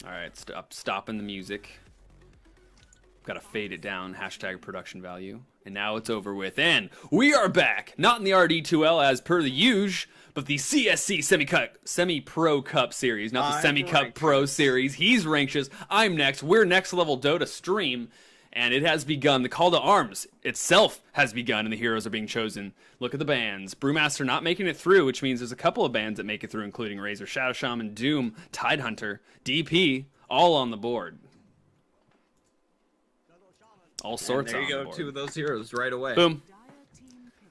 All right, stopping the music. Got to fade it down. Hashtag production value. And now it's over with. And we are back. Not in the RD2L as per the usual, but the CSC Semipro Cup Series. Not the Semi-Cup Pro Series. He's Rankshis. I'm Nex. We're Next Level Dota stream. And it has begun. The call to arms itself has begun, and the heroes are being chosen. Look at the bans. Brewmaster not making it through, which means there's a couple of bans that make it through, including Razor, Shadow Shaman, Doom, Tidehunter, DP, all on the board. All sorts. And there you go, two of those heroes right away. Boom.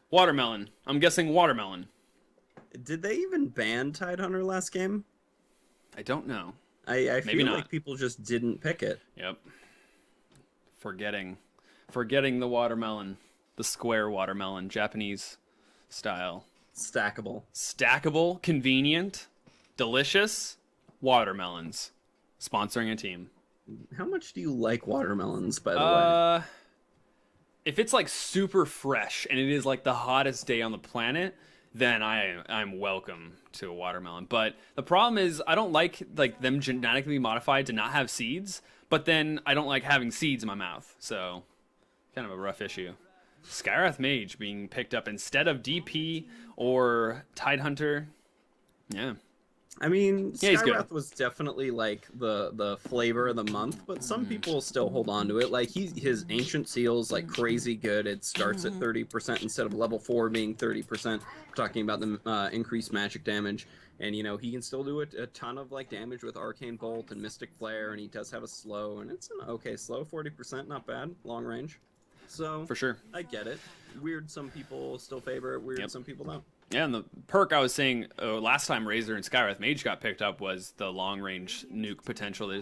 Watermelon. I'm guessing watermelon. Did they even ban Tidehunter last game? I don't know. I feel like people just didn't pick it. Yep. Forgetting the watermelon, the square watermelon, Japanese style. Stackable, convenient, delicious watermelons. Sponsoring a team. How much do you like watermelons, by the way? If it's like super fresh and it is like the hottest day on the planet, then I'm welcome to a watermelon. But the problem is I don't like them genetically modified to not have seeds, but then I don't like having seeds in my mouth. So kind of a rough issue. Skywrath Mage being picked up instead of DP or Tidehunter. Yeah. I mean, Skywrath was definitely like the flavor of the month, but some people still hold on to it. Like his Ancient Seal's like crazy good. It starts at 30% instead of level 4 being 30%. We're talking about the increased magic damage, and you know he can still do a ton of like damage with Arcane Bolt and Mystic Flare, and he does have a slow, and it's an okay slow, 40%, not bad, long range. So for sure, I get it. Weird, some people still favor it. Weird, some people don't. Yeah, and the perk I was saying last time Razor and Skywrath Mage got picked up was the long-range nuke potential.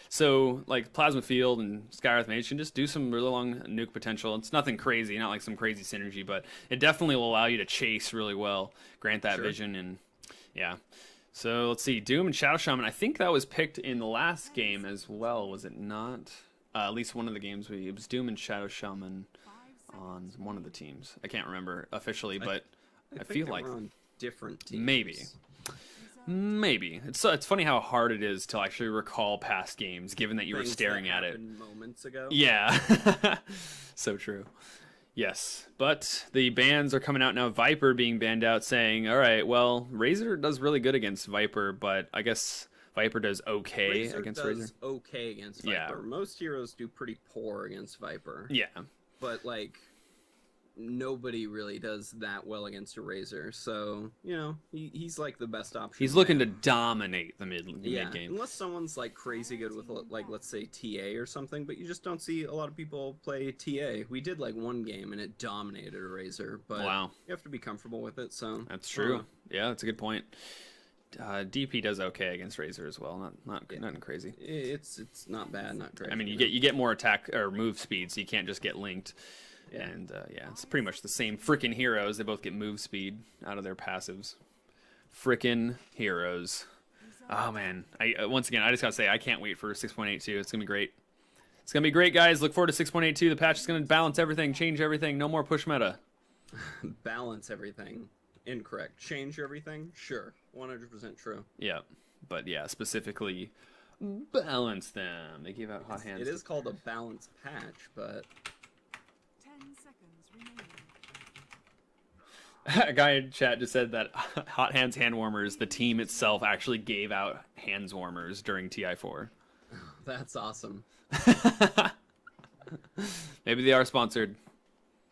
So, like, Plasma Field and Skywrath Mage can just do some really long nuke potential. It's nothing crazy, not like some crazy synergy, but it definitely will allow you to chase really well, grant that vision, and yeah. So, let's see, Doom and Shadow Shaman, I think that was picked in the last game as well, was it not? At least one of the games, it was Doom and Shadow Shaman on one of the teams. I can't remember officially, but I feel like on different teams. Maybe. It's funny how hard it is to actually recall past games, given that you were staring at it moments ago. Yeah, so true. Yes, but the bans are coming out now. Viper being banned out, saying, "All right, well, Razor does really good against Viper, but I guess Viper does okay against Razor. Okay against Viper. Yeah. Most heroes do pretty poor against Viper. Yeah, but like." Nobody really does that well against a Razor, so you know he's like the best option. He's looking to dominate the mid game, unless someone's like crazy good with like let's say TA or something. But you just don't see a lot of people play TA. We did like one game and it dominated a Razor, but you have to be comfortable with it. So that's true. Yeah, that's a good point. DP does okay against Razor as well. Nothing crazy. It's not bad, not great. I mean, you get more attack or move speed, so you can't just get linked. Yeah. And yeah, it's pretty much the same frickin' heroes. They both get move speed out of their passives. Frickin' heroes. Oh man, once again, I just gotta say, I can't wait for 6.82. It's gonna be great. It's gonna be great, guys. Look forward to 6.82. The patch is gonna balance everything, change everything. No more push meta. Balance everything. Incorrect. Change everything. Sure, 100% true. Yeah, but yeah, specifically balance them. They gave out hot hands. It is called a balance patch, but. A guy in chat just said that Hot Hands hand warmers, the team itself actually gave out hands warmers during TI4. That's awesome. Maybe they are sponsored.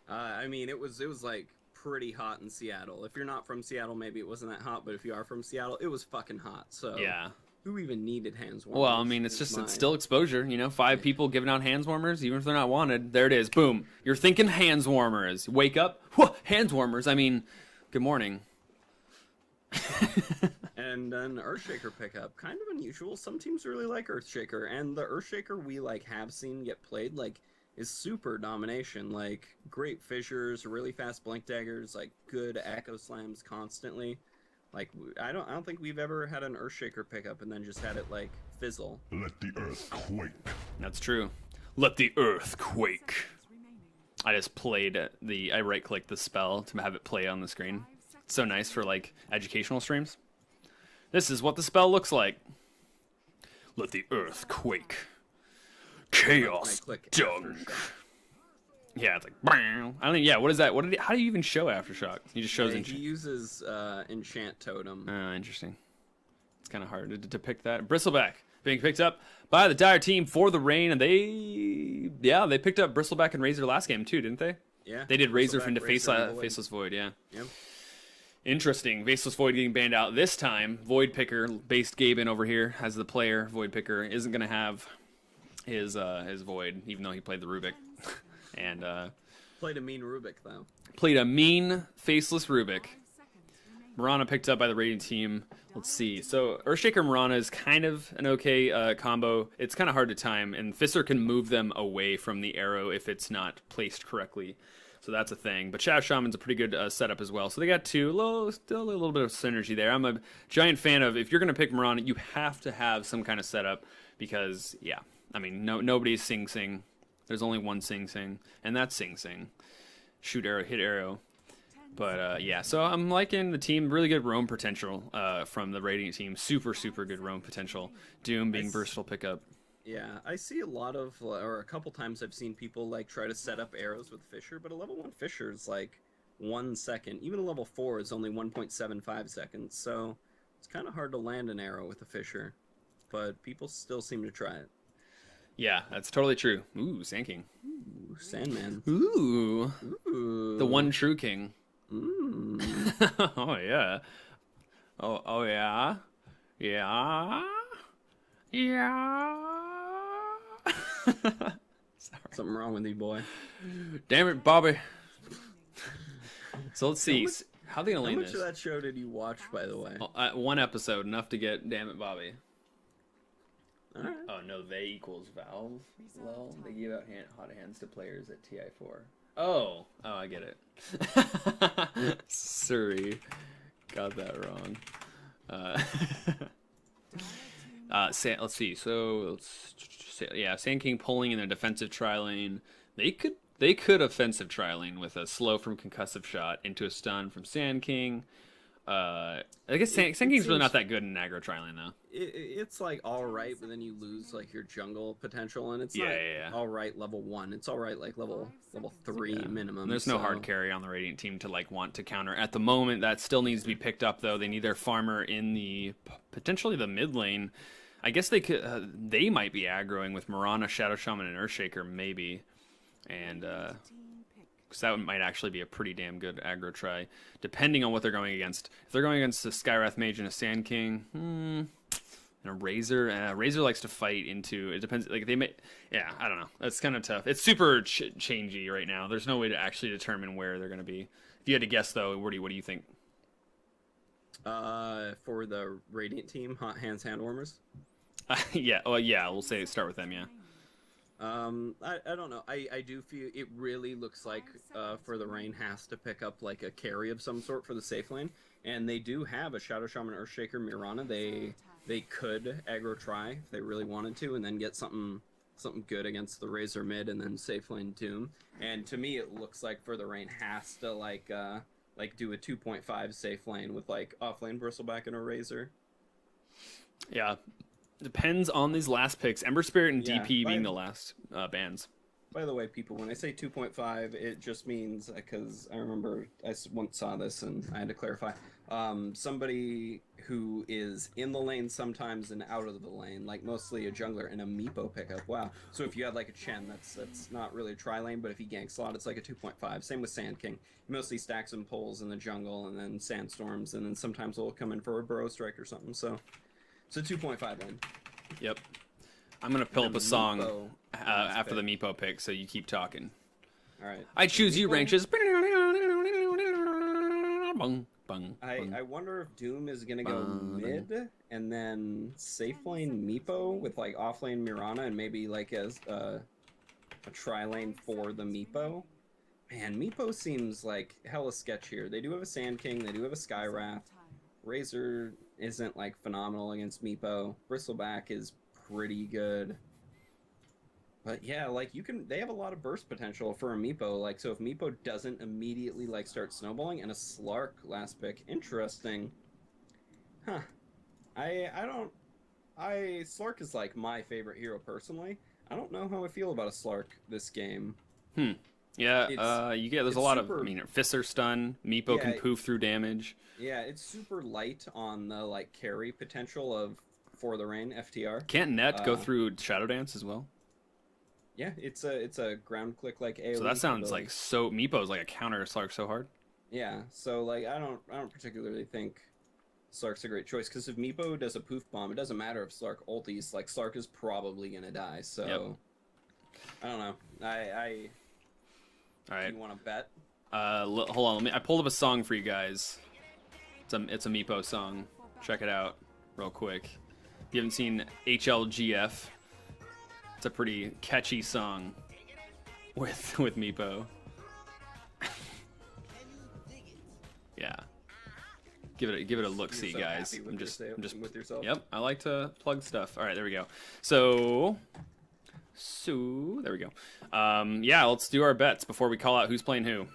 I mean, it was like pretty hot in Seattle. If you're not from Seattle, maybe it wasn't that hot, but if you are from Seattle, it was fucking hot. So yeah. Who even needed hands warmers? Well, I mean, it's still exposure, you know, 5 people giving out hands warmers, even if they're not wanted. There it is. Boom. You're thinking hands warmers. Wake up. Whoa, hands warmers. I mean, good morning. And an Earthshaker pickup. Kind of unusual. Some teams really like Earthshaker, and the Earthshaker we like have seen get played like is super domination. Like great fissures, really fast blink daggers, like good echo slams constantly. Like, I don't think we've ever had an Earthshaker pickup and then just had it, like, fizzle. Let the earth quake. That's true. Let the earth quake. I just played I right-clicked the spell to have it play on the screen. It's so nice for, like, educational streams. This is what the spell looks like. Let the earth quake. Chaos dunk. Yeah, it's like, I don't. Yeah, what is that? How do you even show Aftershock? He just shows. He uses Enchant Totem. Interesting. It's kind of hard to depict that. Bristleback being picked up by the Dire team for the rain, and they picked up Bristleback and Razor last game too, didn't they? Yeah. They did Razor into Faceless Void. Yeah. Yep. Interesting. Faceless Void getting banned out this time. Void Picker based Gaben over here as the player. Void Picker isn't going to have his Void, even though he played the Rubik. And played a mean Rubik though. Played a mean faceless Rubik. Mirana picked up by the Radiant team. Let's see. So Earthshaker Mirana is kind of an okay combo. It's kind of hard to time, and Fisser can move them away from the arrow if it's not placed correctly. So that's a thing. But Shadow Shaman's a pretty good setup as well. So they got still a little bit of synergy there. I'm a giant fan of, if you're going to pick Mirana, you have to have some kind of setup because, yeah, I mean, nobody's Sing Sing. There's only one Sing Sing, and that's Sing Sing. Shoot arrow, hit arrow. But, yeah, so I'm liking the team. Really good roam potential from the Radiant team. Super, super good roam potential. Doom being versatile pickup. Yeah, I see a lot of, or a couple times I've seen people, like, try to set up arrows with Fisher, but a level 1 Fisher is, like, 1 second. Even a level 4 is only 1.75 seconds, so it's kind of hard to land an arrow with a Fisher. But people still seem to try it. Yeah, that's totally true. Ooh, Sand King. Ooh, Sandman. Ooh. Ooh. The one true king. Ooh. Oh, yeah. Oh, yeah. Yeah. Yeah. Sorry. Something wrong with you, boy. Damn it, Bobby. So let's see. How are they gonna land this? How much of that show did you watch, by the way? One episode, enough to get Damn it, Bobby. All right. Oh no, they equals Valve. Well, they give out hot hands to players at TI4. Oh, I get it. Sorry, got that wrong. Let's see. So Sand King pulling in their defensive tri lane. They could offensive tri lane with a slow from concussive shot into a stun from Sand King. I guess Sand King's really not that good in aggro tri lane though. It's like all right, but then you lose like your jungle potential, and it's not all right level 1. It's all right like level 3 minimum. There's no hard carry on the Radiant team to like want to counter at the moment. That still needs to be picked up though. They need their farmer in the potentially the mid lane. I guess they could. They might be aggroing with Mirana, Shadow Shaman, and Earthshaker maybe, and because that might actually be a pretty damn good aggro try, depending on what they're going against. If they're going against a Skywrath Mage and a Sand King, and a Razor. Razor likes to fight into. It depends. Like they may. Yeah, I don't know. That's kind of tough. It's super changey right now. There's no way to actually determine where they're going to be. If you had to guess though, what do you think? For the Radiant team, Hot Hands Handwarmers. Yeah. Well, yeah. We'll start with them. Yeah. I don't know. I do feel it really looks like For the Rain has to pick up like a carry of some sort for the safe lane, and they do have a Shadow Shaman, Earthshaker, Mirana. They could aggro try if they really wanted to, and then get something good against the Razor mid, and then safe lane Doom. And to me, it looks like For the Rain has to like do a 2.5 safe lane with like off lane Bristleback and a Razor. Yeah. Depends on these last picks. Ember Spirit and DP being the last bans. By the way, people, when I say 2.5, it just means, because I remember I once saw this and I had to clarify, somebody who is in the lane sometimes and out of the lane, like mostly a jungler and a Meepo pickup. Wow. So if you had like a Chen, that's not really a tri-lane, but if he ganks a lot, it's like a 2.5. Same with Sand King. He mostly stacks and pulls in the jungle and then sandstorms, and then sometimes he'll come in for a Burrow Strike or something, so... It's a 2.5 lane. Yep. I'm going to pull up a song after the Meepo pick, so you keep talking. All right. I choose you, Rankshis. I wonder if Doom is going to go mid, and then safe lane Meepo with, like, off lane Mirana, and maybe, like, as a tri-lane for the Meepo. Man, Meepo seems, like, hella sketch here. They do have a Sand King. They do have a Skywrath. Razor isn't like phenomenal against Meepo. Bristleback is pretty good. But yeah, like they have a lot of burst potential for a Meepo. Like, so if Meepo doesn't immediately like start snowballing, and a Slark last pick, interesting. Huh. I Slark is like my favorite hero personally. I don't know how I feel about a Slark this game. Yeah, there's a lot of, I mean, fists are stun, Meepo can poof through damage. Yeah, it's super light on the like carry potential of For the Rain FTR. Can't Net go through Shadow Dance as well? Yeah, it's a ground click like AoE. So that sounds like Meepo's like a counter to Slark so hard. Yeah, so like I don't particularly think Slark's a great choice because if Meepo does a poof bomb, it doesn't matter if Slark ulties. Like Slark is probably gonna die. So I don't know. All right. Do you want to bet? Hold on. I pulled up a song for you guys. It's a Meepo song. Check it out real quick. If you haven't seen HLGF, it's a pretty catchy song with Meepo. Yeah. Give it a look see, guys. I'm just with yourself. Yep, I like to plug stuff. All right, there we go. So there we go. Yeah, let's do our bets before we call out who's playing who.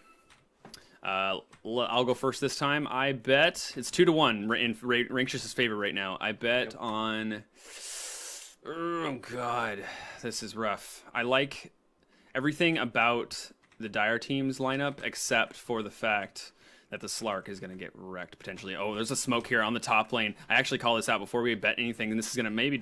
I'll go first this time. I bet it's 2-1 in Rankshis' favor right now. I bet on. Oh God, this is rough. I like everything about the Dire team's lineup except for the fact that the Slark is going to get wrecked potentially. Oh, there's a smoke here on the top lane. I actually call this out before we bet anything, and this is going to maybe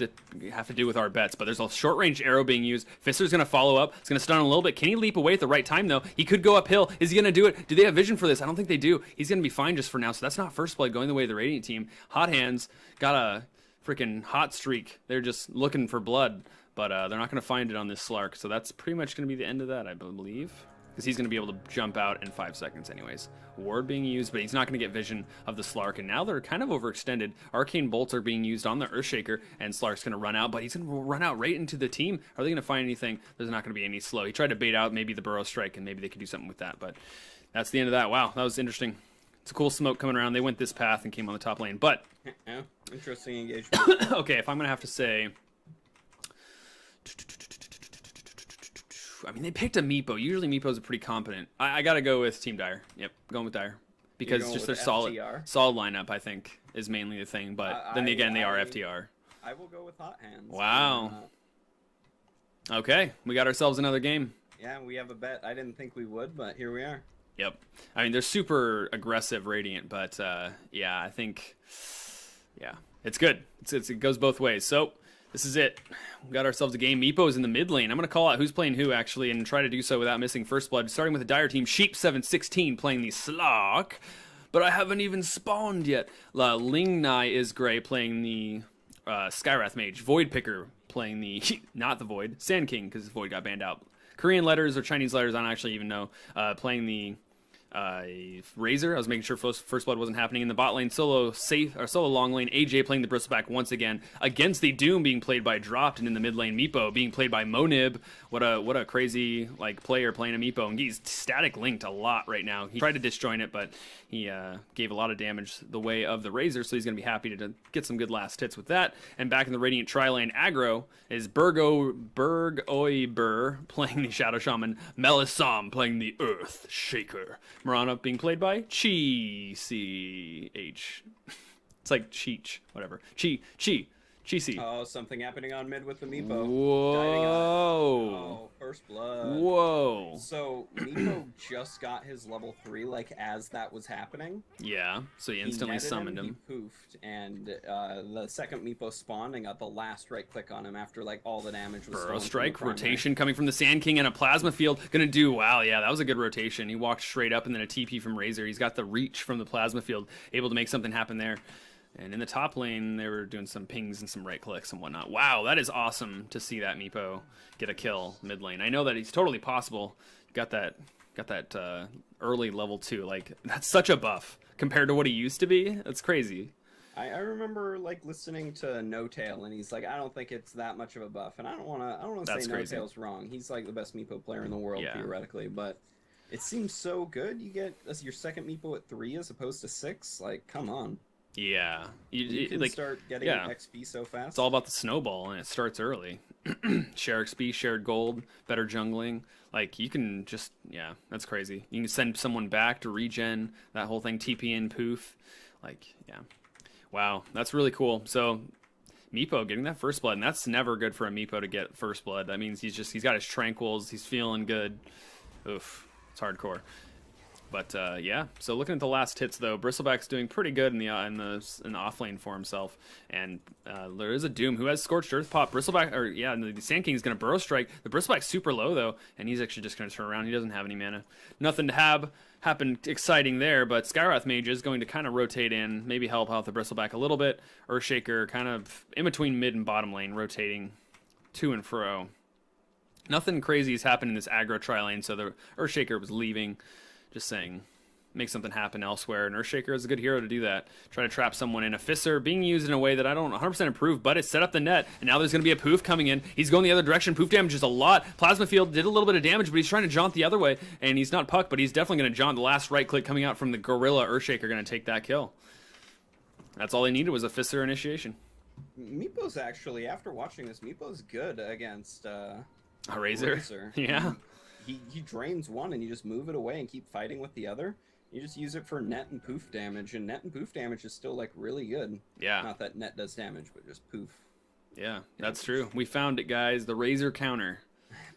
have to do with our bets, but there's a short-range arrow being used. Fister's going to follow up. It's going to stun a little bit. Can he leap away at the right time, though? He could go uphill. Is he going to do it? Do they have vision for this? I don't think they do. He's going to be fine just for now, so that's not First Blood going the way of the Radiant team. Hot Hands got a freaking hot streak. They're just looking for blood, but they're not going to find it on this Slark, so that's pretty much going to be the end of that, I believe. Because he's going to be able to jump out in 5 seconds anyways. Ward being used, but he's not going to get vision of the Slark, and now they're kind of overextended. Arcane Bolts are being used on the Earthshaker, and Slark's going to run out, but he's going to run out right into the team. Are they going to find anything? There's not going to be any slow. He tried to bait out maybe the Burrow Strike, and maybe they could do something with that, but that's the end of that. Wow, that was interesting. It's a cool smoke coming around. They went this path and came on the top lane, but... Yeah, interesting engagement. Okay, if I'm going to have to say... I mean, they picked a Meepo. Usually Meepos are pretty competent. I got to go with Team Dire. Yep, going with Dire. Because just their solid lineup, I think, is mainly the thing. But then again, they are FTR. I will go with Hot Hands. Wow. Okay, we got ourselves another game. Yeah, we have a bet. I didn't think we would, but here we are. Yep. I mean, they're super aggressive Radiant, but yeah, I think, yeah, it's good. It goes both ways. So... this is it. We got ourselves a game. Meepo's in the mid lane. I'm going to call out who's playing who, actually, and try to do so without missing First Blood. Starting with the Dire team, Sheep716 playing the Slark, but I haven't even spawned yet. Lingnai is Gray playing the Skywrath Mage. Void Picker playing the, not the Void, Sand King, because Void got banned out. Korean letters or Chinese letters, I don't actually even know. Playing the Razor. I was making sure First Blood wasn't happening in the bot lane. Solo long lane. AJ playing the Bristleback once again against the Doom being played by Dropped, and in the mid lane Meepo being played by Monib. What a crazy like player playing a Meepo, and he's static linked a lot right now. He tried to disjoin it, but he gave a lot of damage the way of the Razor, so he's gonna be happy to get some good last hits with that. And back in the Radiant tri-lane aggro is Bergoiber playing the Shadow Shaman, Melisam playing the Earth Shaker. Marana being played by Chi-C-H. It's like Cheech, whatever. Chi-C. Oh, something happening on mid with the Meepo. Whoa. Oh, First Blood. Whoa. So, Meepo just got his level 3, like, as that was happening. Yeah, so he instantly summoned him. He poofed, and the second Meepo spawned and got the last right click on him after, like, all the damage was Burrow Strike, rotation coming from the Sand King and a Plasma Field. Gonna do, wow, yeah, that was a good rotation. He walked straight up and then a TP from Razor. He's got the reach from the Plasma Field, able to make something happen there. And in the top lane, they were doing some pings and some right clicks and whatnot. Wow, that is awesome to see that Meepo get a kill mid lane. I know that it's totally possible. Got that early level 2. Like, that's such a buff compared to what he used to be. That's crazy. I remember like listening to No Tail, and he's like, I don't think it's that much of a buff, and I don't want to say No Tail's wrong. He's like the best Meepo player in the world theoretically, but it seems so good. You get your second Meepo at 3 as opposed to 6. Like, come on. Yeah, you can start getting XP so fast. It's all about the snowball, and it starts early. Share XP, shared gold, better jungling. Like, you can just, yeah, that's crazy. You can send someone back to regen, that whole thing, TP in, poof. Like, yeah. Wow, that's really cool. So, Meepo getting that first blood, and that's never good for a Meepo to get first blood. That means he's got his tranquils, he's feeling good. Oof, it's hardcore. But yeah, so looking at the last hits though, Bristleback's doing pretty good in the off lane for himself, and there is a Doom who has Scorched Earth pop. Bristleback, or yeah, the Sand King's gonna burrow strike. The Bristleback's super low though, and he's actually just gonna turn around. He doesn't have any mana. Nothing to happen exciting there, but Skywrath Mage is going to kind of rotate in, maybe help out the Bristleback a little bit. Earthshaker kind of in between mid and bottom lane, rotating to and fro. Nothing crazy has happened in this aggro tri-lane, so the Earthshaker was leaving. Just saying, make something happen elsewhere. And Earthshaker is a good hero to do that. Try to trap someone in. A Fissure being used in a way that I don't 100% approve, but it set up the net. And now there's going to be a Poof coming in. He's going the other direction. Poof damages a lot. Plasma Field did a little bit of damage, but he's trying to jaunt the other way. And he's not Puck, but he's definitely going to jaunt. The last right click coming out from the Gorilla. Earthshaker going to take that kill. That's all he needed was a Fissure initiation. Meepo's actually, after watching this, Meepo's good against a Razor. Yeah. He drains one and you just move it away and keep fighting with the other. You just use it for net and poof damage, and net and poof damage is still like really good. Yeah. Not that net does damage, but just poof. Yeah, that's true. We found it, guys. The Razor counter.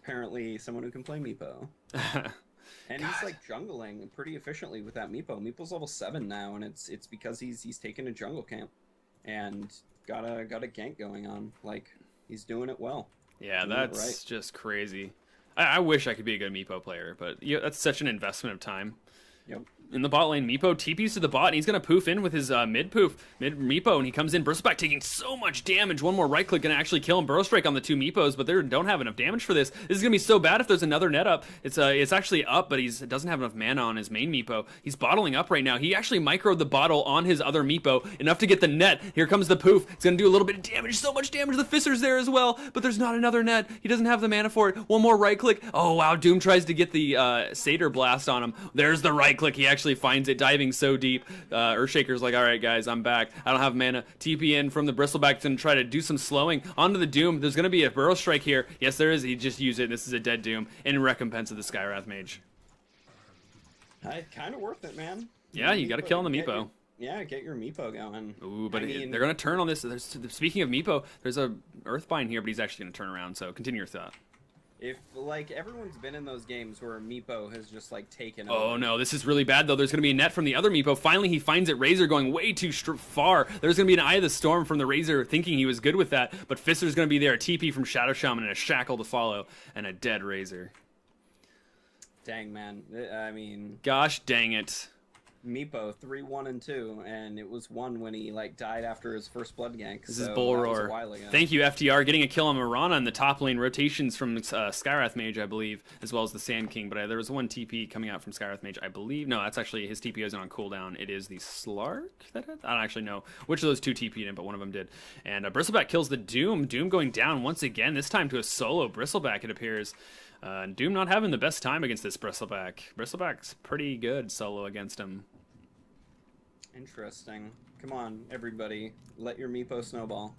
Apparently someone who can play Meepo. And he's like jungling pretty efficiently with that Meepo. Meepo's level 7 now, and it's because he's taken a jungle camp and got a gank going on. Like, he's doing it well. Yeah, that's just crazy. I wish I could be a good Meepo player, but yeah, that's such an investment of time. Yep. In the bot lane, Meepo TPs to the bot, and he's going to poof in with his mid Meepo, and he comes in. Bristleback taking so much damage. One more right click going to actually kill him. Burrow Strike on the two Meepos, but they don't have enough damage for this. This is going to be so bad if there's another net up. It's actually up, but he doesn't have enough mana on his main Meepo. He's bottling up right now. He actually microed the bottle on his other Meepo, enough to get the net. Here comes the poof. It's going to do a little bit of damage, so much damage. The Fissure's there as well, but there's not another net. He doesn't have the mana for it. One more right click. Oh, wow. Doom tries to get the Satyr Blast on him. There's the right click. He actually finds it, diving so deep. Earthshaker's like, all right, guys, I'm back. I don't have mana. TP in from the Bristleback to try to do some slowing. Onto the Doom. There's going to be a Burrow Strike here. Yes, there is. He just used it. This is a dead Doom in recompense of the Skywrath Mage. Kind of worth it, man. Yeah, you got to kill on the Meepo. Get your Meepo going. Ooh, but they're going to turn on this. Speaking of Meepo, there's a Earthbind here, but he's actually going to turn around, so continue your thought. If, like, everyone's been in those games where Meepo has just, like, taken over. Oh, no, this is really bad, though. There's going to be a net from the other Meepo. Finally, he finds it. Razor going way too far. There's going to be an Eye of the Storm from the Razor, thinking he was good with that, but Fissure's going to be there. A TP from Shadow Shaman and a Shackle to follow, and a dead Razor. Dang, man. I mean... Gosh dang it. Meepo 3-1-2, and it was 1 when he like died after his first blood gank. This is Bull Roar. Thank you, FTR, getting a kill on Mirana in the top lane rotations from Skywrath Mage, I believe, as well as the Sand King. But there was one TP coming out from Skywrath Mage, I believe. No, that's actually his TP isn't on cooldown. It is the Slark that I don't actually know which of those two TP'd in, but one of them did. And Bristleback kills the Doom. Doom going down once again. This time to a solo Bristleback, it appears. Doom not having the best time against this Bristleback. Bristleback's pretty good solo against him. Interesting. Come on, everybody. Let your Meepo snowball.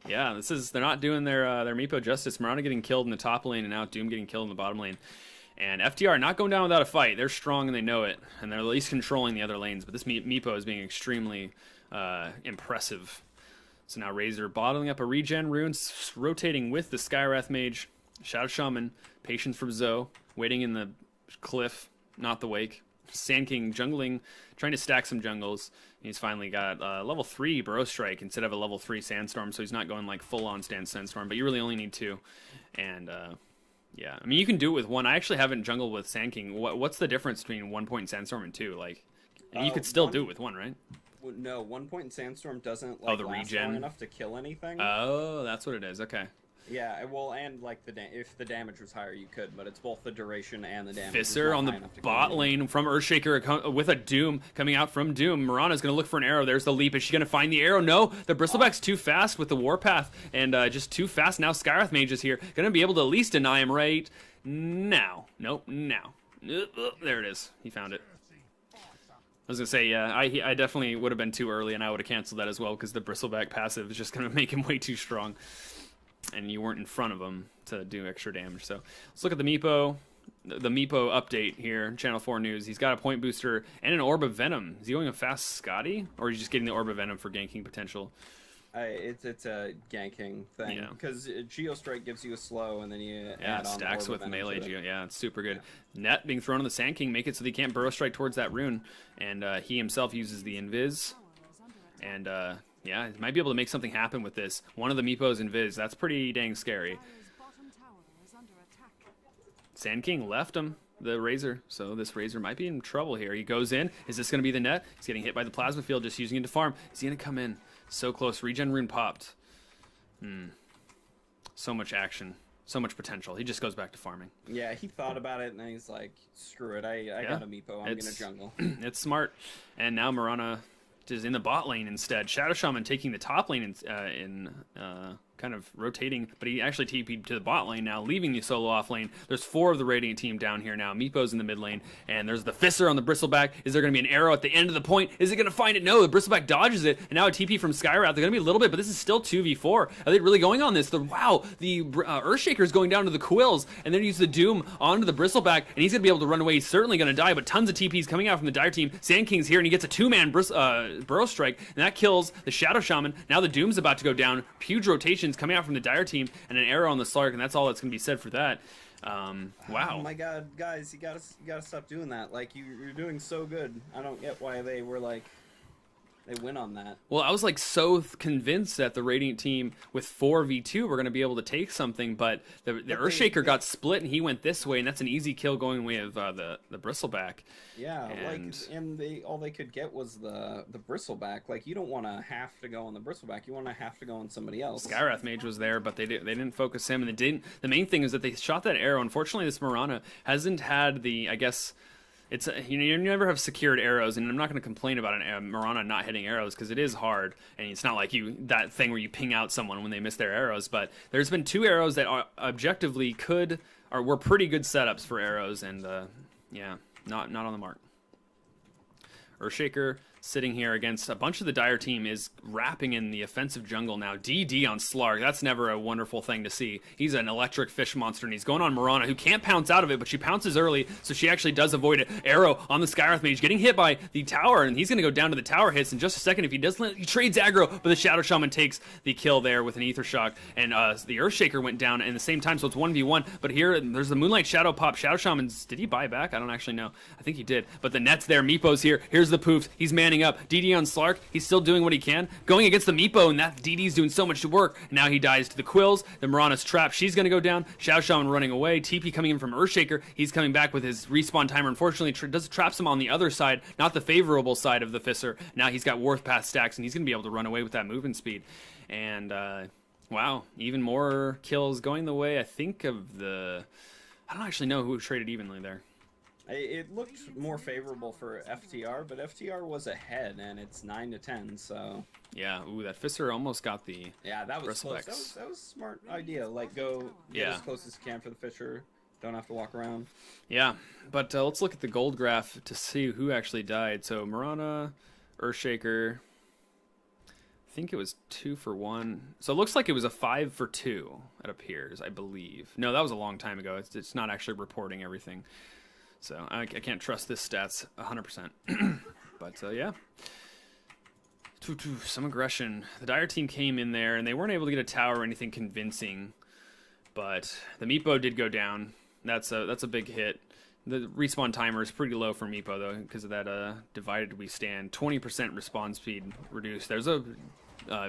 Yeah, they're not doing their Meepo justice. Mirana getting killed in the top lane, and now Doom getting killed in the bottom lane. And FTR not going down without a fight. They're strong and they know it, and they're at least controlling the other lanes. But this Meepo is being extremely impressive. So now Razor bottling up a regen rune, rotating with the Skywrath Mage. Shadow Shaman, patience from Zoe, waiting in the cliff, not the wake. Sand King jungling, trying to stack some jungles. He's finally got level 3 Burrow Strike instead of a level 3 Sandstorm, so he's not going like full-on Sandstorm, but you really only need 2. And yeah, I mean, you can do it with 1. I actually haven't jungled with Sand King. What's the difference between 1 point Sandstorm and 2? Like, you could still do it with 1, right? No, 1 point Sandstorm doesn't like last long enough to kill anything. Oh, that's what it is. Okay. Yeah, well, and like if the damage was higher, you could, but it's both the duration and the damage. Fissure on the bot lane from Earthshaker with a Doom coming out from Doom. Mirana's going to look for an arrow. There's the leap. Is she going to find the arrow? No, the Bristleback's too fast with the Warpath, and just too fast. Now Skywrath Mage is here. Going to be able to at least deny him right now. Nope, now. There it is. He found it. I was going to say, yeah, I definitely would have been too early, and I would have canceled that as well, because the Bristleback passive is just going to make him way too strong. And you weren't in front of him to do extra damage. So let's look at the Meepo. The Meepo update here, Channel 4 News. He's got a point booster and an Orb of Venom. Is he going a fast Scotty? Or is he just getting the Orb of Venom for ganking potential? It's a ganking thing because Geostrike gives you a slow, and then you add on stacks with melee Geo. Yeah, it's super good. Yeah. Net being thrown on the Sand King make it so they can't burrow strike towards that rune, and he himself uses the invis, and yeah, he might be able to make something happen with this. One of the Meepos invis. That's pretty dang scary. Sand King left him the Razor, so this Razor might be in trouble here. He goes in. Is this going to be the net? He's getting hit by the plasma field, just using it to farm. Is he going to come in? So close. Regen rune popped. So much action. So much potential. He just goes back to farming. Yeah, he thought about it, and then he's like, screw it. I got a Meepo. I'm going to jungle. It's smart. And now Mirana is in the bot lane instead. Shadow Shaman taking the top lane in kind of rotating, but he actually TP'd to the bot lane now, leaving the solo off lane. There's 4 of the Radiant team down here now. Meepo's in the mid lane, and there's the Fisser on the Bristleback. Is there going to be an arrow at the end of the point? Is it going to find it? No, the Bristleback dodges it, and now a TP from Skywrath. They're going to be a little bit, but this is still 2v4. Are they really going on this? Wow, the Earthshaker is going down to the Quills, and then use the Doom onto the Bristleback, and he's going to be able to run away. He's certainly going to die, but tons of TPs coming out from the Dire team. Sand King's here, and he gets a 2-man Burrow Strike, and that kills the Shadow Shaman. Now the Doom's about to go down. Huge rotations coming out from the Dire team, and an arrow on the Slark, and that's all that's going to be said for that. Wow. Oh my god, guys, you gotta stop doing that. Like, you're doing so good. I don't get why they were like, they win on that. Well, I was like so convinced that the Radiant team with 4v2 were going to be able to take something, but the Earthshaker got split, and he went this way, and that's an easy kill going away of the Bristleback. Yeah, and all they could get was the Bristleback. Like, you don't want to have to go on the Bristleback. You want to have to go on somebody else. Skywrath Mage was there, but they didn't focus him, and the main thing is that they shot that arrow. Unfortunately, this Mirana hasn't had the, I guess, it's you never have secured arrows, and I'm not going to complain about Mirana not hitting arrows because it is hard, and it's not like that thing where you ping out someone when they miss their arrows. But there's been 2 arrows that objectively were pretty good setups for arrows, and yeah, not on the mark. Earthshaker sitting here against a bunch of the Dire team is wrapping in the offensive jungle now. DD on Slark, that's never a wonderful thing to see. He's an electric fish monster, and he's going on Mirana, who can't pounce out of it, but she pounces early, so she actually does avoid it. Arrow on the Skywrath Mage, getting hit by the tower, and he's going to go down to the tower hits in just a second. If he doesn't, he trades aggro, but the Shadow Shaman takes the kill there with an Ether Shock, and the Earthshaker went down at the same time, so it's 1v1, but here, there's the Moonlight Shadow pop. Shadow Shaman's, did he buy back? I don't actually know. I think he did, but the net's there. Meepo's here. Here's the poofs. He's manning up. DD on Slark, he's still doing what he can, going against the Meepo, and that DD's doing so much work. Now he dies to the Quills. The Mirana's trapped. She's going to go down. Shadow Shaman running away. TP coming in from Earthshaker. He's coming back with his respawn timer. Unfortunately, traps him on the other side, not the favorable side of the Fisser. Now he's got Warpath stacks, and he's going to be able to run away with that movement speed. And wow, even more kills going the way, I think, of the... I don't actually know who traded evenly there. It looked more favorable for FTR, but FTR was ahead, and it's 9-10, so... Yeah, ooh, that Fisser almost got the... Yeah, that was close. That was a smart idea. Like, go get as close as you can for the Fisher. Don't have to walk around. Yeah, but let's look at the gold graph to see who actually died. So, Mirana, Earthshaker... I think it was 2 for 1. So it looks like it was a 5 for 2, it appears, I believe. No, that was a long time ago. It's not actually reporting everything. So I can't trust this stats 100%. But yeah. Some aggression. The Dire team came in there, and they weren't able to get a tower or anything convincing. But the Meepo did go down. That's a big hit. The respawn timer is pretty low for Meepo, though, because of that divided we stand. 20% respawn speed reduced. There's a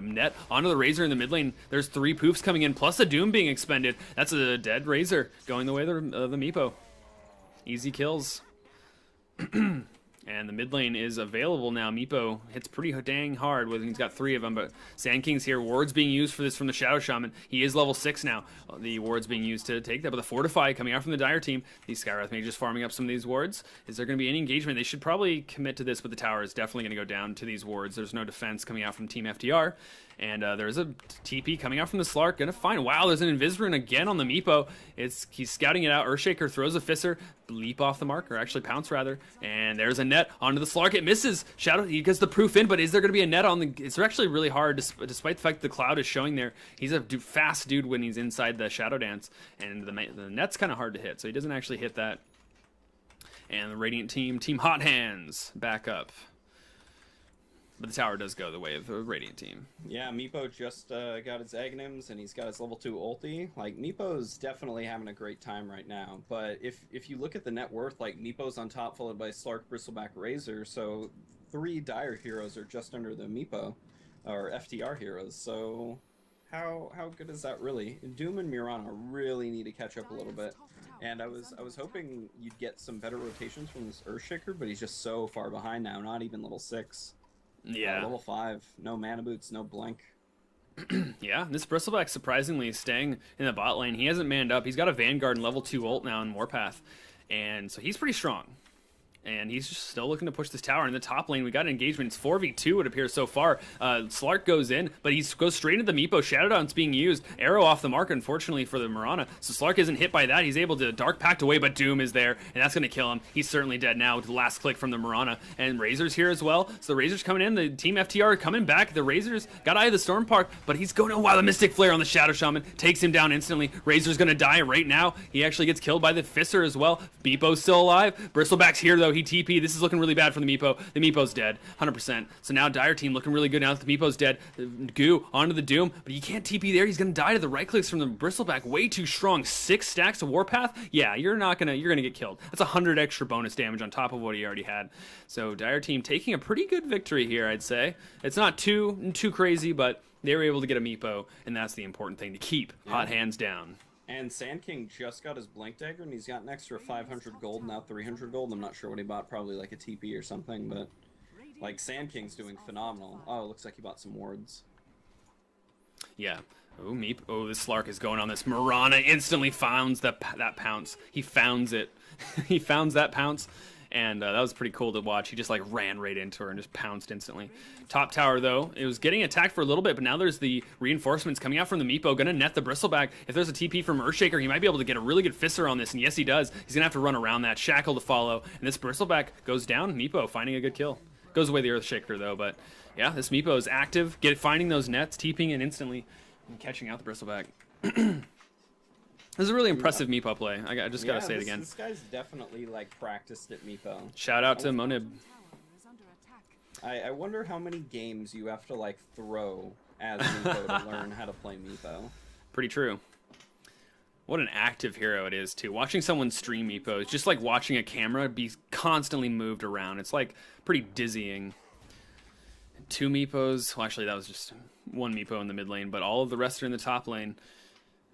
net onto the Razor in the mid lane. There's 3 poofs coming in, plus a Doom being expended. That's a dead Razor going the way of the Meepo. Easy kills. And the mid lane is available now. Meepo hits pretty dang hard. He's got 3 of them, but Sand King's here. Ward's being used for this from the Shadow Shaman. He is level 6 now. The ward's being used to take that, but the Fortify coming out from the Dire team. These Skywrath Mages farming up some of these wards. Is there going to be any engagement? They should probably commit to this, but the tower is definitely going to go down to these wards. There's no defense coming out from Team FTR. And there's a TP coming out from the Slark. Gonna find, wow, there's an Invis rune again on the Meepo. He's scouting it out. Earthshaker throws a Fisser, leap off the mark, or actually pounce rather. And there's a net onto the Slark. It misses. Shadow, he gets the proof in, but is there gonna be a net on the, it's actually really hard, despite the fact the cloud is showing there. He's a fast dude when he's inside the Shadow Dance. And the net's kind of hard to hit, so he doesn't actually hit that. And the Radiant team, Team Hot Hands, back up. But the tower does go the way of the Radiant team. Yeah, Meepo just got his Aghanims, and he's got his level 2 ulti. Like, Meepo's definitely having a great time right now. But if you look at the net worth, like, Meepo's on top, followed by Slark, Bristleback, Razor. So 3 Dire heroes are just under the Meepo, or FTR heroes. So how good is that really? Doom and Mirana really need to catch up a little bit. And I was hoping you'd get some better rotations from this Earthshaker, but he's just so far behind now, not even level 6. Yeah. Level 5, no mana boots, no blink. Yeah, this Bristleback surprisingly staying in the bot lane. He hasn't manned up. He's got a Vanguard and level 2 ult now in Warpath. And so he's pretty strong. And he's just still looking to push this tower. In the top lane, we got an engagement. It's 4v2, it appears so far. Slark goes in, but he goes straight into the Meepo. Shadow Down's being used. Arrow off the mark, unfortunately, for the Mirana. So Slark isn't hit by that. He's able to Dark Pact away, but Doom is there, and that's going to kill him. He's certainly dead now with the last click from the Mirana. And Razor's here as well. So the Razor's coming in. The Team FTR coming back. The Razor's got Eye of the Storm Park, but he's going, oh wow, the Mystic Flare on the Shadow Shaman takes him down instantly. Razor's going to die right now. He actually gets killed by the Fisser as well. Meepo's still alive. Bristleback's here, though. He TP. This is looking really bad for the Meepo. The Meepo's dead, 100%. So now Dire team looking really good now that the Meepo's dead. Goo onto the Doom, but you can't TP there. He's gonna die to the right clicks from the Bristleback. Way too strong. 6 stacks of Warpath. Yeah, you're gonna get killed. That's 100 extra bonus damage on top of what he already had. So Dire team taking a pretty good victory here, I'd say. It's not too crazy, but they were able to get a Meepo, and that's the important thing to keep. Yeah. Hot hands down. And Sand King just got his Blink Dagger, and he's got an extra 500 gold, now 300 gold. I'm not sure what he bought, probably like a TP or something, but like Sand King's doing phenomenal. Oh, it looks like he bought some wards. Yeah. Oh, Meep. Oh, this Slark is going on this. Mirana instantly founds that pounce. He founds it. He founds that pounce. And that was pretty cool to watch. He just like ran right into her and just pounced instantly. Top tower though, it was getting attacked for a little bit, but now there's the reinforcements coming out from the Meepo, gonna net the Bristleback. If there's a TP from Earthshaker, he might be able to get a really good Fisser on this, and yes he does. He's gonna have to run around that, Shackle to follow, and this Bristleback goes down. Meepo finding a good kill. Goes away the Earthshaker though, but yeah, this Meepo is active, finding those nets, TPing it instantly, and catching out the Bristleback. This is a really impressive Meepo play. I just gotta say it again. This guy's definitely like practiced at Meepo. Shout out to Monib. I wonder how many games you have to like throw as Meepo to learn how to play Meepo. Pretty true. What an active hero it is too. Watching someone stream Meepo is just like watching a camera be constantly moved around. It's like pretty dizzying. 2 Meepos. Well, actually that was just 1 Meepo in the mid lane, but all of the rest are in the top lane.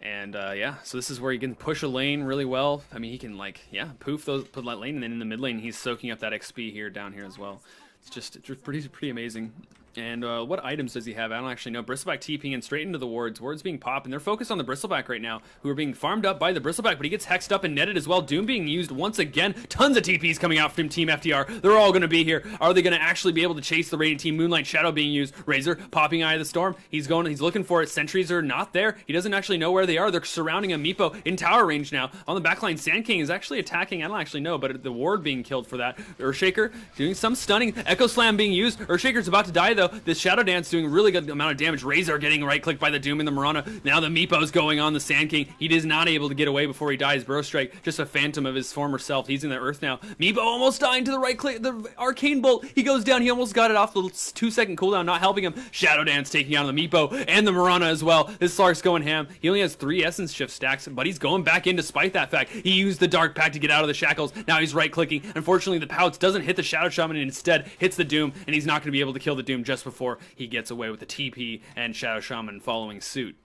And yeah, so this is where he can push a lane really well. I mean, he can like, yeah, put that lane, and then in the mid lane, he's soaking up that XP here, down here as well. It's just pretty amazing. And what items does he have? I don't actually know. Bristleback TPing and straight into the wards. Wards being popped, and they're focused on the Bristleback right now, who are being farmed up by the Bristleback, but he gets hexed up and netted as well. Doom being used once again. Tons of TPs coming out from Team FTR. They're all going to be here. Are they going to actually be able to chase the Radiant team? Moonlight Shadow being used. Razor popping Eye of the Storm. He's looking for it. Sentries are not there. He doesn't actually know where they are. They're surrounding a Meepo in tower range now. On the backline, Sand King is actually attacking. I don't actually know, but the ward being killed for that. Earthshaker doing some stunning. Echo Slam being used. Earthshaker's about to die though. This Shadow Dance doing a really good amount of damage. Razor getting right clicked by the Doom and the Mirana. Now the Meepo's going on the Sand King. He is not able to get away before he dies. Bro Strike, just a phantom of his former self. He's in the earth now. Meepo almost dying to the right click. The Arcane Bolt. He goes down. He almost got it off the 2-second cooldown, not helping him. Shadow Dance taking out the Meepo and the Mirana as well. This Slark's going ham. He only has 3 Essence Shift stacks, but he's going back in despite that fact. He used the Dark Pact to get out of the shackles. Now he's right clicking. Unfortunately, the Pounce doesn't hit the Shadow Shaman and instead hits the Doom, and he's not going to be able to kill the Doom just before he gets away with the TP and Shadow Shaman following suit.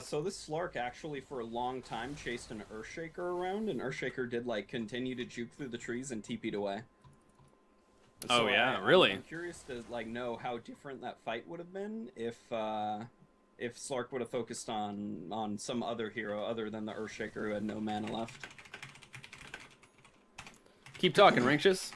So this Slark actually for a long time chased an Earthshaker around, and Earthshaker did like continue to juke through the trees and TP'd away. So yeah, really? I'm curious to like know how different that fight would have been if Slark would have focused on some other hero other than the Earthshaker who had no mana left. Keep talking, Rankshis.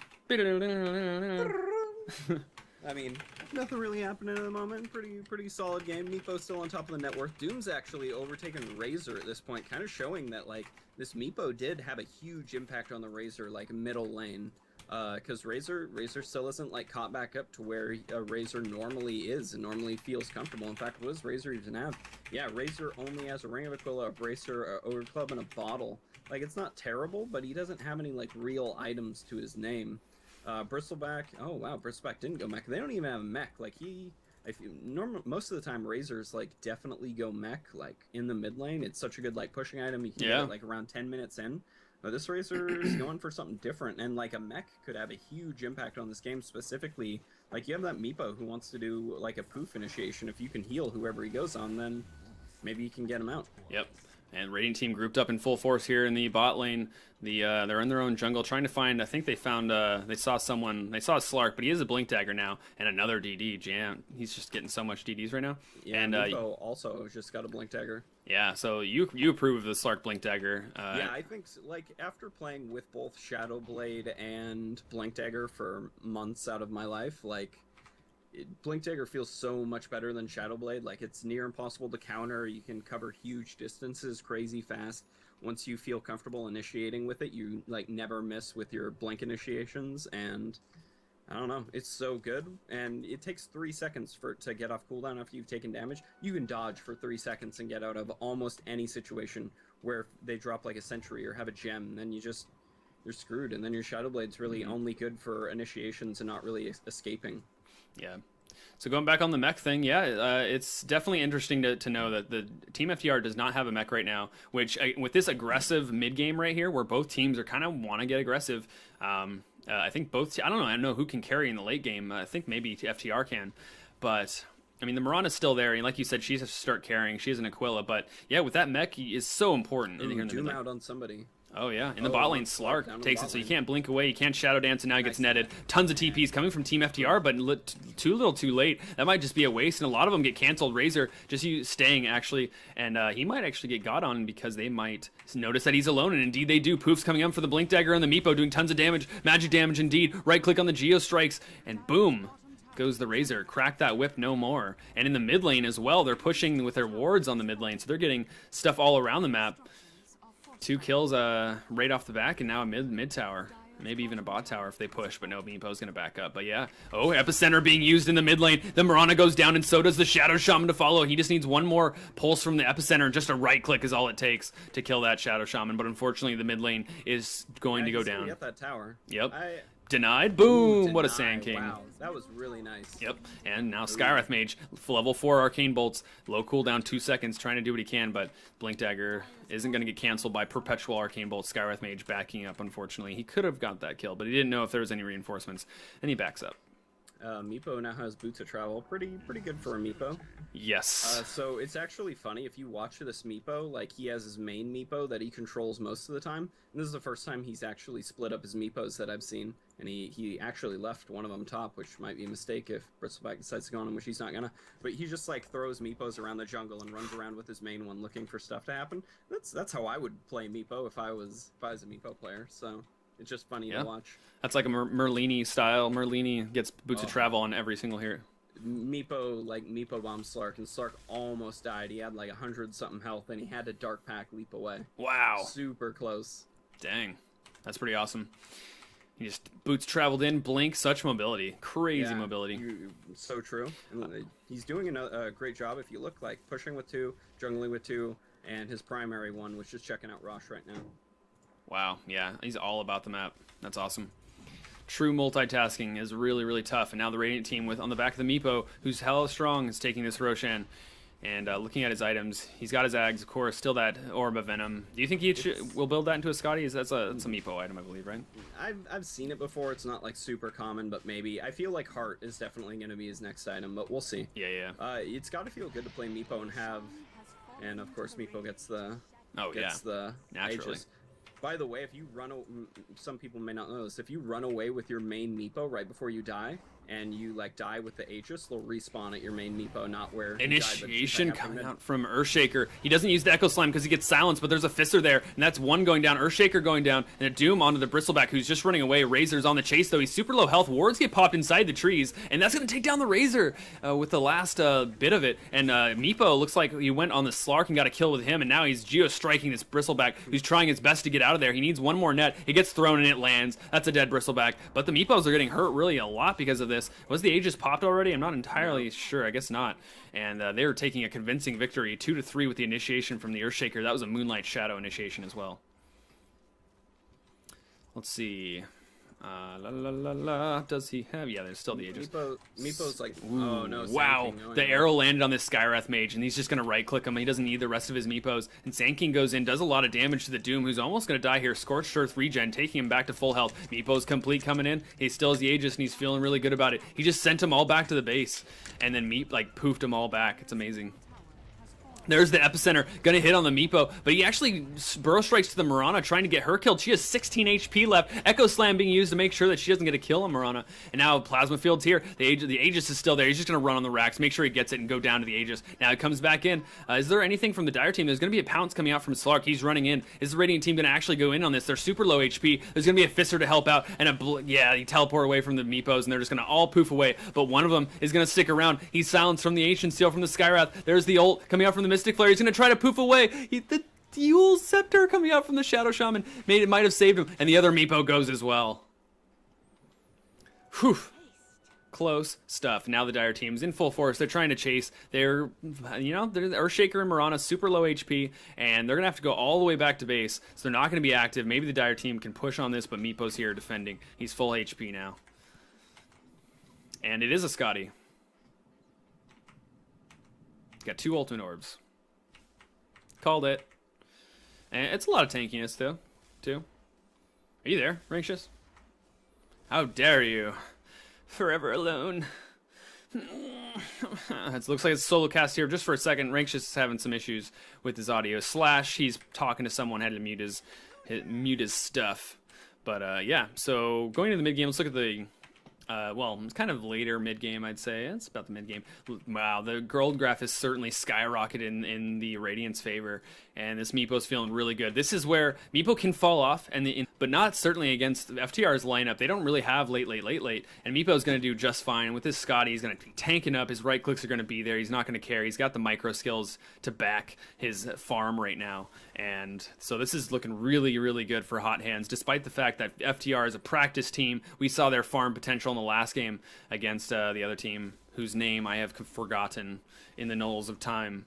I mean, nothing really happening at the moment. Pretty solid game. Meepo's still on top of the net worth. Doom's actually overtaken Razor at this point, kind of showing that like this Meepo did have a huge impact on the Razor like middle lane. Because Razor still isn't like caught back up to where Razor normally is and normally feels comfortable. In fact, what does Razor even have? Yeah, Razor only has a Ring of Aquila, a Bracer, a Ogre Club, and a Bottle. Like, it's not terrible, but he doesn't have any like real items to his name. Bristleback. Oh wow, Bristleback didn't go mech. They don't even have a mech. Like most of the time Razors like definitely go mech like in the mid lane. It's such a good like pushing item. You can get it like around 10 minutes in. But this Razor is going for something different, and like a mech could have a huge impact on this game. Specifically, like you have that Meepo who wants to do like a poof initiation. If you can heal whoever he goes on, then maybe you can get him out. Yep. And Radiant team grouped up in full force here in the bot lane. They're in their own jungle trying to find, I think they found, they saw a Slark, but he is a Blink Dagger now, and another DD, Jam. He's just getting so much DDs right now. Yeah, and Meepo also just got a Blink Dagger. Yeah, so you approve of the Slark Blink Dagger. Yeah, I think, like, after playing with both Shadow Blade and Blink Dagger for months out of my life, like, Blink Dagger feels so much better than Shadow Blade. Like, it's near impossible to counter. You can cover huge distances crazy fast. Once you feel comfortable initiating with it, you like never miss with your blink initiations, and I don't know, it's so good. And it takes 3 seconds to get off cooldown after you've taken damage. You can dodge for 3 seconds and get out of almost any situation where they drop like a sentry or have a gem, and then you're screwed. And then your Shadow Blade's really only good for initiations and not really escaping. Yeah. So going back on the mech thing, it's definitely interesting to know that the Team FTR does not have a mech right now, which with this aggressive mid game right here, where both teams are kind of want to get aggressive. I think I don't know who can carry in the late game. I think maybe FTR can, but I mean the Mirana's still there, and like you said, she has to start carrying. She is an Aquila, but yeah, with that mech is so important. Ooh, doom out on somebody. Oh, yeah. In the bot lane, Slark takes it, so you can't blink away. You can't Shadow Dance, and now he gets netted. Tons of TPs coming from Team FTR, but too little too late. That might just be a waste, and a lot of them get canceled. Razor just staying, actually, and he might actually get got on because they might notice that he's alone, and indeed they do. Poof's coming up for the Blink Dagger on the Meepo, doing tons of damage. Magic damage, indeed. Right-click on the Geo Strikes, and boom. Goes the Razor. Crack that whip no more. And in the mid lane as well, they're pushing with their wards on the mid lane, so they're getting stuff all around the map. 2 kills right off the back, and now a mid tower. Maybe even a bot tower if they push, but no, Meepo's going to back up. But yeah, Epicenter being used in the mid lane. The Mirana goes down, and so does the Shadow Shaman to follow. He just needs one more pulse from the Epicenter, and just a right click is all it takes to kill that Shadow Shaman. But unfortunately, the mid lane is going to go down. Get that tower. Yep. Denied. Boom. Denied. What a Sand King. Wow, that was really nice. Yep. And now Skywrath Mage, level 4 Arcane Bolts, low cooldown, 2 seconds, trying to do what he can, but Blink Dagger isn't going to get canceled by Perpetual Arcane Bolts. Skywrath Mage backing up, unfortunately. He could have got that kill, but he didn't know if there was any reinforcements, and he backs up. Meepo now has Boots of Travel. Pretty good for a Meepo. Yes. So it's actually funny, if you watch this Meepo, like he has his main Meepo that he controls most of the time. And this is the first time he's actually split up his Meepos that I've seen. And he actually left one of them top, which might be a mistake if Bristleback decides to go on him, which he's not gonna. But he just like throws Meepos around the jungle and runs around with his main one looking for stuff to happen. That's how I would play Meepo if I was a Meepo player. So it's just funny to watch. That's like a Merlini style. Merlini gets Boots of Travel on every single hero. Meepo bombed Slark, and Slark almost died. He had like 100-something health, and he had to Dark Pack leap away. Wow. Super close. Dang. That's pretty awesome. He just Boots traveled in, blink, such mobility. Crazy mobility. So true. And he's doing a great job, if you look, like pushing with 2, jungling with 2, and his primary one was just checking out Rosh right now. Wow, yeah, he's all about the map. That's awesome. True multitasking is really, really tough. And now the Radiant team on the back of the Meepo, who's hella strong, is taking this Roshan. And looking at his items, he's got his Ags, of course, still that Orb of Venom. Do you think he will build that into a Scotty? That's a Meepo item, I believe, right? I've seen it before. It's not like super common, but maybe. I feel like Heart is definitely going to be his next item, but we'll see. Yeah. It's got to feel good to play Meepo and of course Meepo gets the naturally. Aegis. By the way, if you some people may not know this, if you run away with your main Meepo right before you die, and you like die with the Aegis, they'll respawn at your main Meepo, not where initiation coming out from Earthshaker. He doesn't use the Echo Slime because he gets silenced, but there's a Fister there, and that's one going down, Earthshaker going down, and a Doom onto the Bristleback, who's just running away. Razor's on the chase, though. He's super low health. Wards get popped inside the trees, and that's going to take down the Razor with the last bit of it. And Meepo looks like he went on the Slark and got a kill with him, and now he's geo-striking this Bristleback, who's trying his best to get out of there. He needs one more net. It gets thrown, and it lands. That's a dead Bristleback, but the Meepos are getting hurt really a lot because of this. Was the Aegis popped already? I'm not entirely sure. I guess not. And they were taking a convincing victory, 2-3 with the initiation from the Earthshaker. That was a Moonlight Shadow initiation as well. Let's see. Does he have? Yeah, there's still the Aegis. Meepo's like, oh no. Wow, the arrow landed on this Skywrath mage, and he's just gonna right click him. He doesn't need the rest of his Meepos. And Sand King goes in, does a lot of damage to the Doom, who's almost gonna die here. Scorched Earth regen, taking him back to full health. Meepo's complete coming in. He still has the Aegis, and he's feeling really good about it. He just sent them all back to the base, and then Meep like poofed them all back. It's amazing. There's the epicenter, gonna hit on the Meepo, but he actually burrow strikes to the Mirana, trying to get her killed. She has 16 HP left. Echo Slam being used to make sure that she doesn't get a kill on Mirana. And now Plasma Field's here. The Aegis is still there. He's just gonna run on the racks, make sure he gets it, and go down to the Aegis. Now it comes back in. Is there anything from the Dire team? There's gonna be a pounce coming out from Slark. He's running in. Is the Radiant team gonna actually go in on this? They're super low HP. There's gonna be a Fisser to help out, and he teleport away from the Meepos, and they're just gonna all poof away. But one of them is gonna stick around. He's silenced from the Ancient Seal from the Skywrath. There's the ult coming out from the Mystic Flare. He's gonna try to poof away. The Dual Scepter coming out from the Shadow Shaman might have saved him, and the other Meepo goes as well. Whew. Close stuff. Now the Dire team's in full force. They're trying to chase. They're Earthshaker and Mirana super low HP, and they're gonna have to go all the way back to base. So they're not gonna be active. Maybe the Dire team can push on this, but Meepo's here defending. He's full HP now, and it is a Scotty. Got 2 ultimate orbs. Called it. And it's a lot of tankiness, though, too. Are you there, Rankshis? How dare you? Forever alone. It looks like it's a solo cast here. Just for a second, Rankshis is having some issues with his audio. Slash, he's talking to someone, had to mute his stuff. But, yeah, so going into the mid-game, let's look at the... well, it's kind of later mid-game, I'd say. It's about the mid-game. Wow, the gold graph has certainly skyrocketed in the Radiant's favor, and this Meepo's feeling really good. This is where Meepo can fall off, but not certainly against FTR's lineup. They don't really have late, and Meepo's going to do just fine. With his Scotty, he's going to be tanking up. His right clicks are going to be there. He's not going to care. He's got the micro skills to back his farm right now, and so this is looking really, really good for Hot Hands, despite the fact that FTR is a practice team. We saw their farm potential in the last game against the other team, whose name I have forgotten in the knolls of time.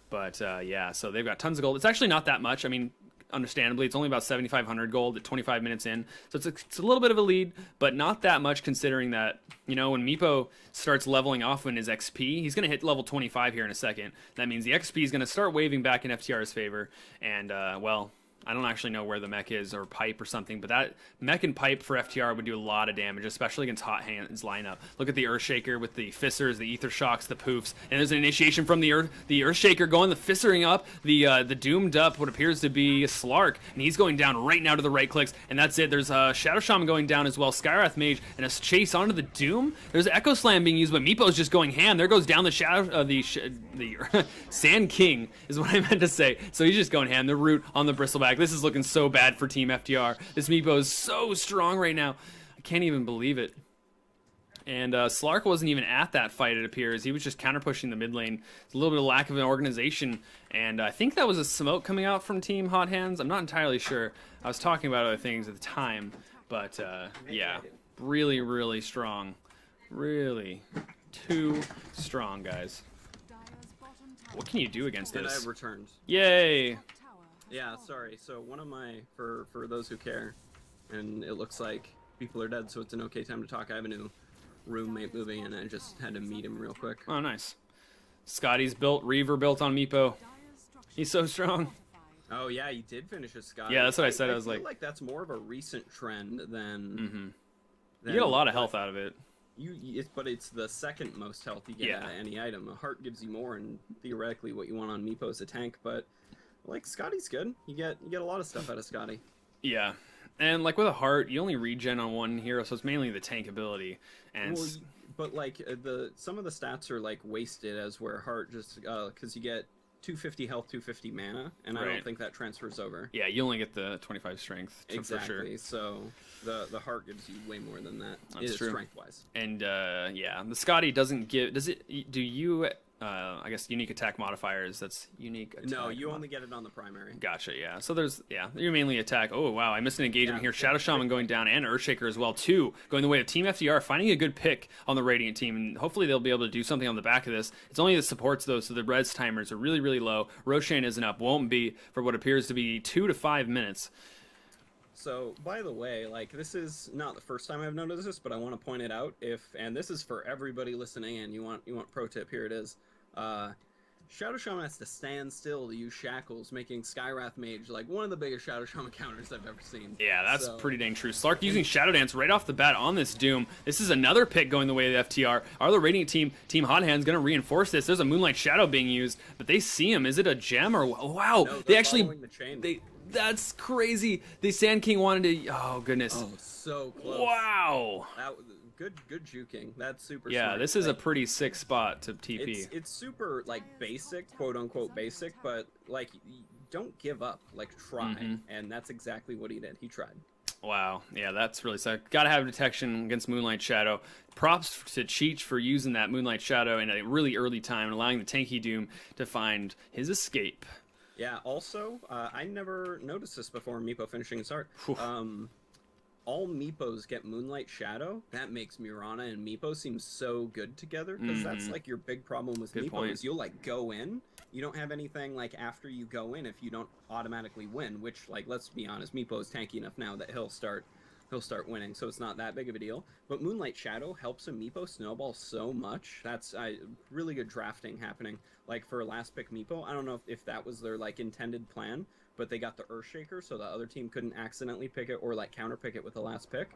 But yeah, so they've got tons of gold. It's actually not that much. I mean, understandably, it's only about 7,500 gold at 25 minutes in. So it's a little bit of a lead, but not that much considering that, you know, when Meepo starts leveling off in his XP, he's going to hit level 25 here in a second. That means the XP is going to start waving back in FTR's favor. And, well... I don't actually know where the mech is, or pipe or something, but that mech and pipe for FTR would do a lot of damage, especially against Hot Hands lineup. Look at the Earthshaker with the Fissers, the Ether Shocks, the Poofs, and there's an initiation from the Earthshaker going, the Fissering up, the doomed up what appears to be Slark, and he's going down right now to the right clicks, and that's it. There's a Shadow Shaman going down as well, Skywrath Mage, and a chase onto the Doom. There's Echo Slam being used, but Meepo's just going ham. There goes down the Shadow, the Sand King is what I meant to say. So he's just going ham. The root on the Bristleback. This is looking so bad for Team FTR. This Meepo is so strong right now. I can't even believe it. And Slark wasn't even at that fight, it appears. He was just counter-pushing the mid lane. It's a little bit of lack of an organization. And I think that was a smoke coming out from Team Hot Hands. I'm not entirely sure. I was talking about other things at the time. But, yeah. Really, really strong. Really. Too strong, guys. What can you do against this? And I've returned. Yay! Yeah, sorry. So one of my, for those who care, and it looks like people are dead, so it's an okay time to talk. I have a new roommate moving in, and I just had to meet him real quick. Oh, nice. Scotty's built, Reaver built on Meepo. He's so strong. Oh yeah, he did finish his Scotty. Yeah, that's what I said. I was feel like that's more of a recent trend than. Mm-hmm. You get a lot of health out of it. But it's the second most health you get out of any item. A heart gives you more, and theoretically what you want on Meepo is a tank, but. Like, Scotty's good. You get a lot of stuff out of Scotty. Yeah. And, like, with a heart, you only regen on one hero, so it's mainly the tank ability. And well, but, like, some of the stats are, like, wasted as where heart just... because you get 250 health, 250 mana, and I don't think that transfers over. Yeah, you only get the 25 strength, exactly, for sure. So the heart gives you way more than that. That's true. Strength-wise. And, yeah, the Scotty doesn't give... Do you... I guess unique attack modifiers. That's unique attack. No, you only get it on the primary. Gotcha, yeah. So there's, you mainly attack. Oh, wow, I missed an engagement here. Shadow Shaman going down, and Earthshaker as well, too. Going the way of Team FTR, finding a good pick on the Radiant team, and hopefully they'll be able to do something on the back of this. It's only the supports, though, so the res timers are really, really low. Roshan isn't up, won't be for what appears to be 2 to 5 minutes. So, by the way, like, this is not the first time I've noticed this, but I want to point it out. And this is for everybody listening in. You want pro tip? Here it is. Shadow Shaman has to stand still to use shackles, making Skywrath Mage like one of the biggest Shadow Shaman counters I've ever seen. Yeah, that's pretty dang true. Slark using Shadow Dance right off the bat on this Doom. This is another pick going the way of the FTR. Are the Radiant Team Hot Hands going to reinforce this? There's a Moonlight Shadow being used, but they see him. Is it a gem or wow? No, they actually the chain. That's crazy. The Sand King wanted to. Oh goodness. Oh, so close. Wow. That was good juking. That's super. Yeah, smart. this is a pretty sick spot to TP. It's super like basic, quote unquote basic, but like don't give up. Like try, and that's exactly what he did. He tried. Wow. Yeah, that's really sick. Got to have detection against Moonlight Shadow. Props to Cheech for using that Moonlight Shadow in a really early time and allowing the tanky Doom to find his escape. Yeah, also, I never noticed this before Meepo finishing his art. All Meepos get Moonlight Shadow. That makes Mirana and Meepo seem so good together, because that's like your big problem with Meepo is you'll like go in, you don't have anything like after you go in if you don't automatically win, which like let's be honest, Meepo is tanky enough now that he'll start winning, so it's not that big of a deal. But Moonlight Shadow helps a Meepo snowball so much. That's really good drafting happening. Like for last pick Meepo, I don't know if that was their like intended plan, but they got the Earthshaker, so the other team couldn't accidentally pick it or like counter pick it with the last pick.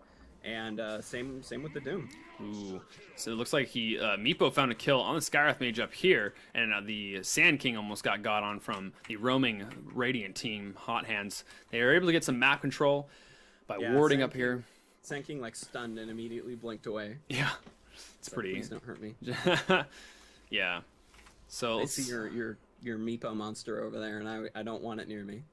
And same with the Doom. Ooh, so it looks like Meepo found a kill on the Skywrath Mage up here, and the Sand King almost got on from the roaming Radiant team Hot Hands. They were able to get some map control by warding up here. Sand King like stunned and immediately blinked away. Yeah, it's pretty. Please don't hurt me. Yeah. So I see your Meepo monster over there, and I don't want it near me.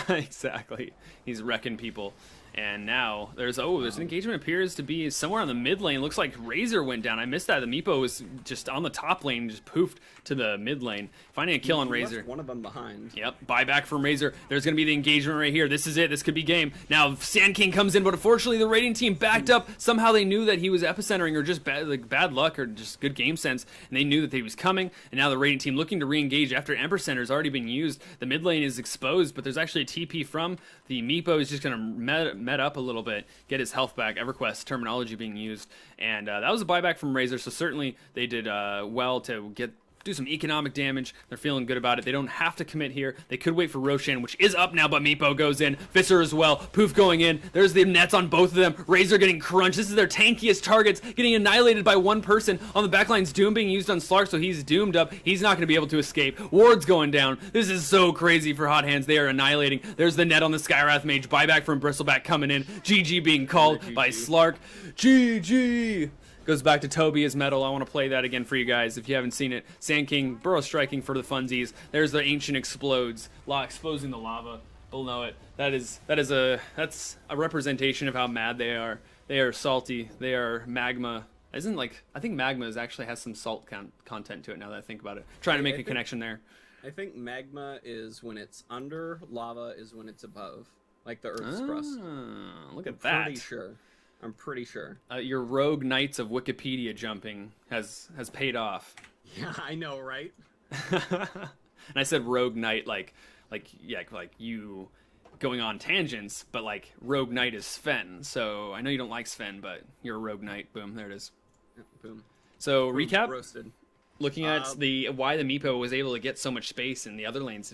Exactly. He's wrecking people. And now there's an engagement appears to be somewhere on the mid lane. Looks like Razor went down. I missed that. The Meepo was just on the top lane, just poofed to the mid lane. Finding a kill on Razor. Left one of them behind. Yep, buyback from Razor. There's going to be the engagement right here. This is it. This could be game. Now Sand King comes in, but unfortunately the Radiant team backed up. Somehow they knew that he was epicentering, or just bad luck, or just good game sense, and they knew that he was coming. And now the Radiant team looking to re-engage after Emperor Center has already been used. The mid lane is exposed, but there's actually a TP from the Meepo. Is just going to met up a little bit, get his health back. EverQuest terminology being used, and that was a buyback from Razor. So certainly they did well to do some economic damage. They're feeling good about it. They don't have to commit here. They could wait for Roshan, which is up now, but Meepo goes in. Visser as well. Poof going in. There's the nets on both of them. Razor getting crunched. This is their tankiest targets, getting annihilated by one person. On the backline's Doom being used on Slark, so he's doomed up. He's not going to be able to escape. Ward's going down. This is so crazy for Hot Hands. They are annihilating. There's the net on the Skywrath Mage. Buyback from Bristleback coming in. GG being called by Slark. GG! Goes back to Toby as metal. I want to play that again for you guys if you haven't seen it. Sand King, burrow striking for the funsies. There's the Ancient explodes, exposing the lava below it. That's a representation of how mad they are. They are salty. They are magma. I think magma actually has some salt content to it now that I think about it. Trying to make a connection there. I think magma is when it's under, lava is when it's above, like the Earth's crust. Look at that. I'm pretty sure. Your rogue Knights of Wikipedia jumping has paid off. Yeah, I know, right? And I said rogue Knight like you going on tangents, but like rogue Knight is Sven. So I know you don't like Sven, but you're a rogue Knight. Boom, there it is. Yeah, boom. So boom, recap. Roasted. Looking at why the Meepo was able to get so much space and the other lanes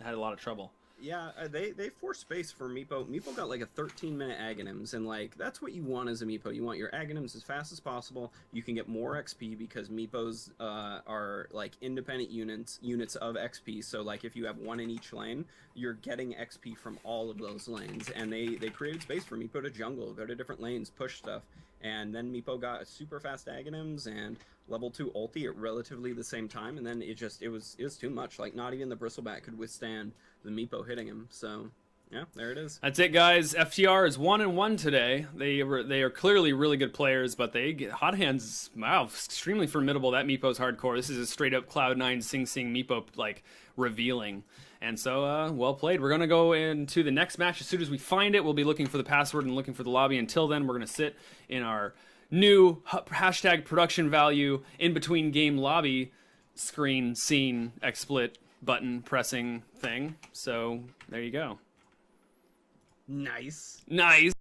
had a lot of trouble. Yeah, they forced space for Meepo. Meepo got like a 13-minute Aghanims, and like that's what you want as a Meepo. You want your Aghanims as fast as possible. You can get more XP because Meepos are like independent units of XP. So like if you have one in each lane, you're getting XP from all of those lanes. And they created space for Meepo to jungle, go to different lanes, push stuff. And then Meepo got a super fast Aghanims and level 2 ulti at relatively the same time, and then it was too much. Like not even the Bristleback could withstand the Meepo hitting him. So yeah, there it is. That's it, guys. FTR is 1-1 today. They are clearly really good players, but they get Hot Hands. Wow, extremely formidable. That Meepo's hardcore. This is a straight up Cloud9 Sing Sing Meepo like revealing. And so, well played. We're going to go into the next match as soon as we find it. We'll be looking for the password and looking for the lobby. Until then, we're going to sit in our new hashtag production value in between game lobby screen scene XSplit button pressing thing. So there you go. Nice. Nice.